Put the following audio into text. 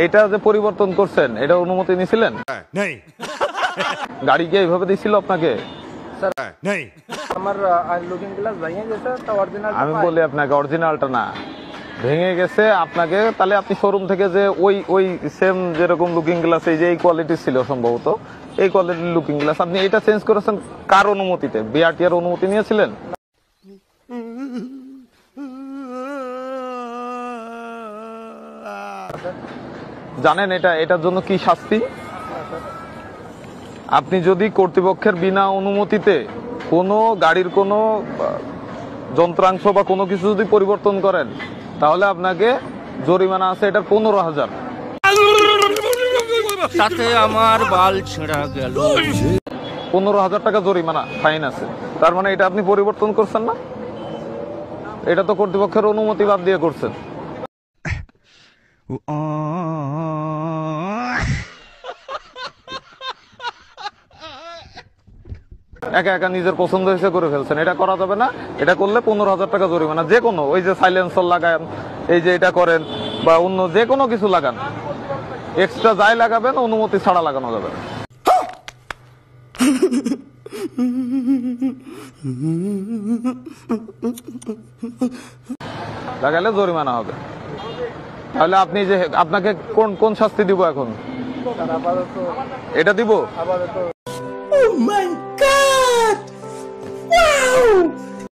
এটা যে পরিবর্তন করছেন এটা অনুমতি নিছিলেন? নেই। গাড়ি কি এইভাবে দিছিল আপনাকে? স্যার নেই। আমার লুকিং গ্লাস ভেঙে গেছে, তা অরিজিনাল আমি বলি আপনাকে অরিজিনালটা না, ভেঙে গেছে আপনাকে, তাহলে আপনি শোরুম থেকে যে ওই সেম যেরকম লুকিং গ্লাস এই যে এই কোয়ালিটি ছিল সম্ভবত এই কোয়ালিটির লুকিং গ্লাস আপনি এটা চেঞ্জ করেছেন কার অনুমতিতে? বিআরটিআর অনুমতি নিয়েছিলেন? জানেন এটার জন্য কি শাস্তি? আপনি যদি কর্তৃপক্ষের বিনা অনুমতিতে কোনো গাড়ির কোনো যন্ত্রাংশ বা কোনো কিছু যদি পরিবর্তন করেন তাহলে আপনাকে জরিমানা আছে এটার 15,000। তাতে আমার বাল ছেঁড়া গেল। 15,000 টাকা জরিমানা ফাইন আছে। তার মানে এটা আপনি পরিবর্তন করছেন না, এটা তো কর্তৃপক্ষের অনুমতি বাদ দিয়ে করছেন। একা একা নিজের পছন্দ হয়েছে করে ফেলছেন, এটা করা যাবে না। এটা করলে 15,000 টাকা জরিমানা। যে কোনো ওই যে সাইলেন্সার লাগান, এই যে এটা করেন বা অন্য যে কোনো কিছু লাগান, এক্সট্রা যাই লাগাবেন অনুমতি ছাড়া লাগানো যাবে না। লাগালে জরিমানা হবে। তাহলে আপনি যে আপনাকে কোন শাস্তি দিব এখন? এটা দিব? আপাতত Oh my God! Wow!